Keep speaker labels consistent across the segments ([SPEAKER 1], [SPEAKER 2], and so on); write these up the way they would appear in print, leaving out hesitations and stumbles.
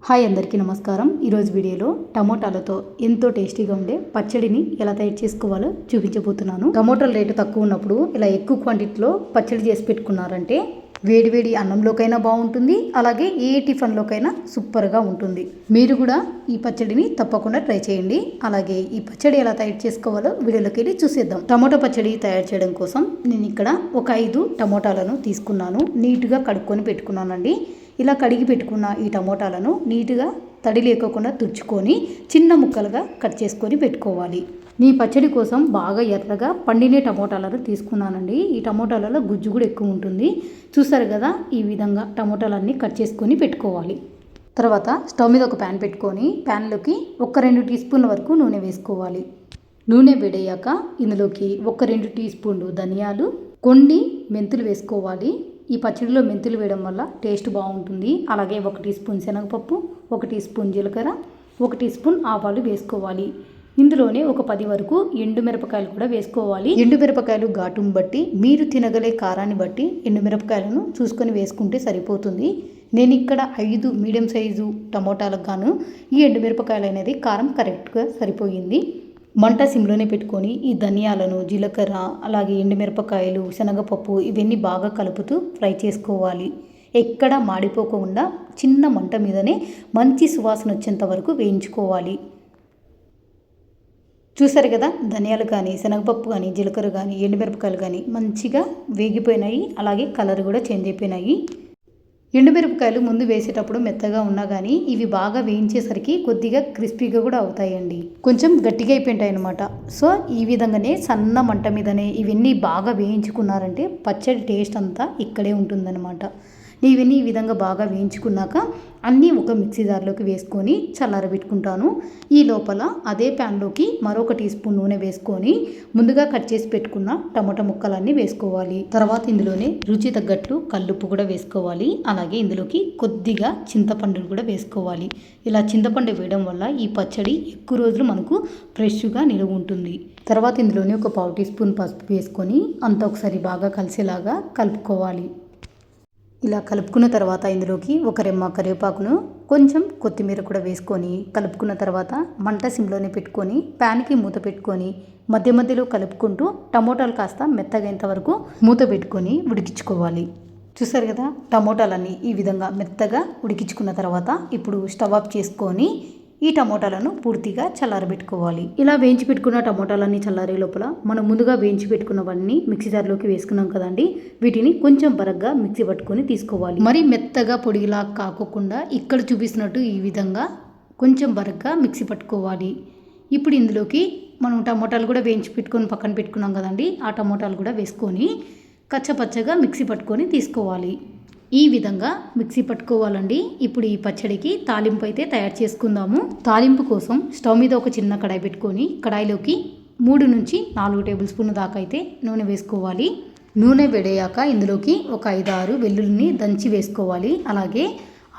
[SPEAKER 1] Hi అందరికీ నమస్కారం. ఈరోజు వీడియోలో టమోటాలతో ఎంతో టేస్టీగా ఉండే పచ్చడిని ఎలా తయారు చేసుకోవాలో చూపించబోతున్నాను. టమోటాల రేటు తక్కువ ఉన్నప్పుడు ఇలా ఎక్కువ క్వాంటిటీలో పచ్చడి చేసి పెట్టుకున్నారంటే వేడివేడి అన్నంలోకైనా బాగుంటుంది, అలాగే ఏ టిఫిన్లోకైనా సూపర్గా ఉంటుంది. మీరు కూడా ఈ పచ్చడిని తప్పకుండా ట్రై చేయండి. అలాగే ఈ పచ్చడి ఎలా తయారు చేసుకోవాలో వీడియోలోకి వెళ్ళి చూసేద్దాం. టమోటా పచ్చడి తయారు చేయడం కోసం నేను ఇక్కడ ఒక 5 టమోటాలను తీసుకున్నాను. నీట్గా కడుక్కొని పెట్టుకున్నానండి. ఇలా కడిగి పెట్టుకున్న ఈ టమోటాలను నీట్గా తడి లేకోకుండా తుడుచుకొని చిన్న ముక్కలుగా కట్ చేసుకొని పెట్టుకోవాలి. నీ పచ్చడి కోసం బాగా ఎర్రగా పండిన టమోటాలను తీసుకున్నానండి. ఈ టమోటాలలో గుజ్జు కూడా ఎక్కువ ఉంటుంది. చూసారు కదా, ఈ విధంగా టమోటాలన్నీ కట్ చేసుకొని పెట్టుకోవాలి. తర్వాత స్టవ్ మీద ఒక ప్యాన్ పెట్టుకొని ప్యాన్లోకి ఒక 2 టీ స్పూన్ల వరకు నూనె వేసుకోవాలి. నూనె వేడయ్యాక ఇందులోకి ఒక 2 టీ స్పూన్లు ధనియాలు, కొన్ని మెంతులు వేసుకోవాలి. ఈ పచ్చడిలో మెంతులు వేయడం వల్ల టేస్ట్ బాగుంటుంది. అలాగే 1 టీ స్పూన్ శనగపప్పు, 1 టీ స్పూన్ జీలకర్ర, 1 టీ స్పూన్ ఆవాలు వేసుకోవాలి. ఇందులోనే ఒక 10 వరకు ఎండుమిరపకాయలు కూడా వేసుకోవాలి. ఎండుమిరపకాయలు ఘాటును బట్టి మీరు తినగలే కారాన్ని బట్టి ఎండుమిరపకాయలను చూసుకొని వేసుకుంటే సరిపోతుంది. నేను ఇక్కడ 5 మీడియం సైజు టమోటాలకు గాను ఈ ఎండుమిరపకాయలు అనేది కారం కరెక్ట్గా సరిపోయింది. మంట సిమ్లోనే పెట్టుకొని ఈ ధనియాలను, జీలకర్ర, అలాగే ఎండుమిరపకాయలు, శనగపప్పు ఇవన్నీ బాగా కలుపుతూ ఫ్రై చేసుకోవాలి. ఎక్కడ మాడిపోకుండా చిన్న మంట మీదనే మంచి సువాసన వచ్చేంత వరకు వేయించుకోవాలి. చూసారు కదా, ధనియాలు కానీ, శనగపప్పు కానీ, జీలకర్ర కానీ, ఎండుమిరపకాయలు కానీ మంచిగా వేగిపోయినాయి. అలాగే కలర్ కూడా చేంజ్ అయిపోయినాయి. ఎండుమిరపకాయలు ముందు వేసేటప్పుడు మెత్తగా ఉన్నా కానీ ఇవి బాగా వేయించేసరికి కొద్దిగా క్రిస్పీగా కూడా అవుతాయండి. కొంచెం గట్టిగా అయిపోయింటాయి అనమాట. సో ఈ విధంగానే సన్న మంట మీదనే ఇవన్నీ బాగా వేయించుకున్నారంటే పచ్చడి టేస్ట్ అంతా ఇక్కడే ఉంటుందన్నమాట. ఇవన్నీ ఈ విధంగా బాగా వేయించుకున్నాక అన్నీ ఒక మిక్సీ జార్లోకి వేసుకొని చల్లారబెట్టుకుంటాను. ఈ లోపల అదే ప్యాన్లోకి మరొక టీ స్పూన్ నూనె వేసుకొని ముందుగా కట్ చేసి పెట్టుకున్న టమాటా ముక్కలన్నీ వేసుకోవాలి. తర్వాత ఇందులోనే రుచి తగ్గట్లు కల్లుప్పు కూడా వేసుకోవాలి. అలాగే ఇందులోకి కొద్దిగా చింతపండును కూడా వేసుకోవాలి. ఇలా చింతపండు వేయడం వల్ల ఈ పచ్చడి ఎక్కువ రోజులు మనకు ఫ్రెష్గా నిలువ ఉంటుంది. తర్వాత ఇందులోనే ఒక 1/2 టీ స్పూన్ పసుపు వేసుకొని అంతా ఒకసారి బాగా కలిసేలాగా కలుపుకోవాలి. ఇలా కలుపుకున్న తర్వాత ఇందులోకి ఒక రెమ్మ కరివేపాకును, కొంచెం కొత్తిమీర కూడా వేసుకొని కలుపుకున్న తర్వాత మంట సిమ్లోనే పెట్టుకొని ప్యాన్కి మూత పెట్టుకొని మధ్య మధ్యలో కలుపుకుంటూ టమోటాలు కాస్త మెత్తగైనంత వరకు మూత పెట్టుకొని ఉడికించుకోవాలి. చూసారు కదా, టమోటాలన్నీ ఈ విధంగా మెత్తగా ఉడికించుకున్న తర్వాత ఇప్పుడు స్టవ్ ఆఫ్ చేసుకొని ఈ టమోటాలను పూర్తిగా చల్లారబెట్టుకోవాలి. ఇలా వేయించి పెట్టుకున్న టమోటాలన్నీ చల్లారే లోపల మనం ముందుగా వేయించి పెట్టుకున్నవన్నీ మిక్సీ జార్లోకి వేసుకున్నాం కదండి. వీటిని కొంచెం బరగ్గా మిక్సీ పట్టుకొని తీసుకోవాలి. మరి మెత్తగా పొడిలా కాకుండా ఇక్కడ చూపిస్తున్నట్టు ఈ విధంగా కొంచెం బరగ్గా మిక్సీ పట్టుకోవాలి. ఇప్పుడు ఇందులోకి మనం టమోటాలు కూడా వేయించి పెట్టుకొని పక్కన పెట్టుకున్నాం కదండి. ఆ టమోటాలు కూడా వేసుకొని కచ్చపచ్చగా మిక్సీ పట్టుకొని తీసుకోవాలి. ఈ విధంగా మిక్సీ పట్టుకోవాలండి. ఇప్పుడు ఈ పచ్చడికి తాలింపు అయితే తయారు చేసుకుందాము. తాలింపు కోసం స్టవ్ మీద ఒక చిన్న కడాయి పెట్టుకొని కడాయిలోకి 3 నుంచి 4 టేబుల్ స్పూన్ల దాకా అయితే నూనె వేసుకోవాలి. నూనె వేడయ్యాక ఇందులోకి ఒక 5-6 వెల్లుల్లిని దంచి వేసుకోవాలి. అలాగే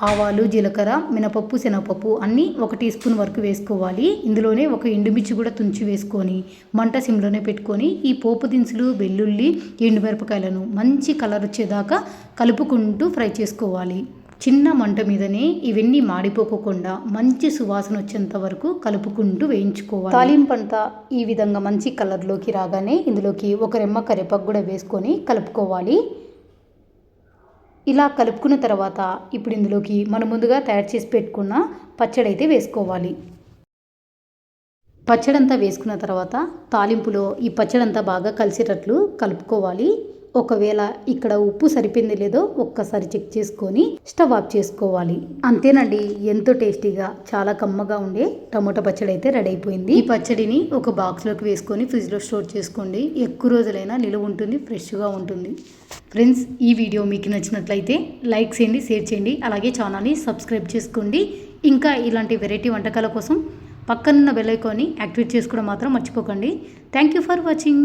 [SPEAKER 1] ఆవాలు, జీలకర్ర, మినపప్పు, శనగపప్పు అన్నీ 1 టీ స్పూన్ వరకు వేసుకోవాలి. ఇందులోనే ఒక ఎండుమిర్చి కూడా తుంచి వేసుకొని మంట సిమ్లోనే పెట్టుకొని ఈ పోపు దినుసులు, వెల్లుల్లి, ఎండుమిరపకాయలను మంచి కలర్ వచ్చేదాకా కలుపుకుంటూ ఫ్రై చేసుకోవాలి. చిన్న మంట మీదనే ఇవన్నీ మాడిపోకుండా మంచి సువాసన వచ్చేంత వరకు కలుపుకుంటూ వేయించుకోవాలి. తాలింపు అంతా ఈ విధంగా మంచి కలర్లోకి రాగానే ఇందులోకి ఒక రెమ్మ కరివేపాకు కూడా వేసుకొని కలుపుకోవాలి. ఇలా కలుపుకున్న తర్వాత ఇప్పుడు ఇందులోకి మనం ముందుగా తయారు చేసి పెట్టుకున్న పచ్చడి అయితే వేసుకోవాలి. పచ్చడి అంతా వేసుకున్న తర్వాత తాలింపులో ఈ పచ్చడి అంతా బాగా కలిసేటట్లు కలుపుకోవాలి. ఒకవేళ ఇక్కడ ఉప్పు సరిపోయింది లేదో ఒక్కసారి చెక్ చేసుకొని స్టవ్ ఆఫ్ చేసుకోవాలి. అంతేనండి, ఎంతో టేస్టీగా చాలా కమ్మగా ఉండే టమోటా పచ్చడి అయితే రెడీ అయిపోయింది. ఈ పచ్చడిని ఒక బాక్స్లోకి వేసుకొని ఫ్రిడ్జ్లో స్టోర్ చేసుకోండి. ఎక్కువ రోజులైనా నిలువ ఉంటుంది, ఫ్రెష్గా ఉంటుంది. ఫ్రెండ్స్, ఈ వీడియో మీకు నచ్చినట్లయితే లైక్ చేయండి, షేర్ చేయండి, అలాగే ఛానల్ని సబ్స్క్రైబ్ చేసుకోండి. ఇంకా ఇలాంటి వెరైటీ వంటకాల కోసం పక్కనున్న బెల్ ఐకాన్ని యాక్టివేట్ చేసుకోవడం మాత్రం మర్చిపోకండి. Thank you for watching.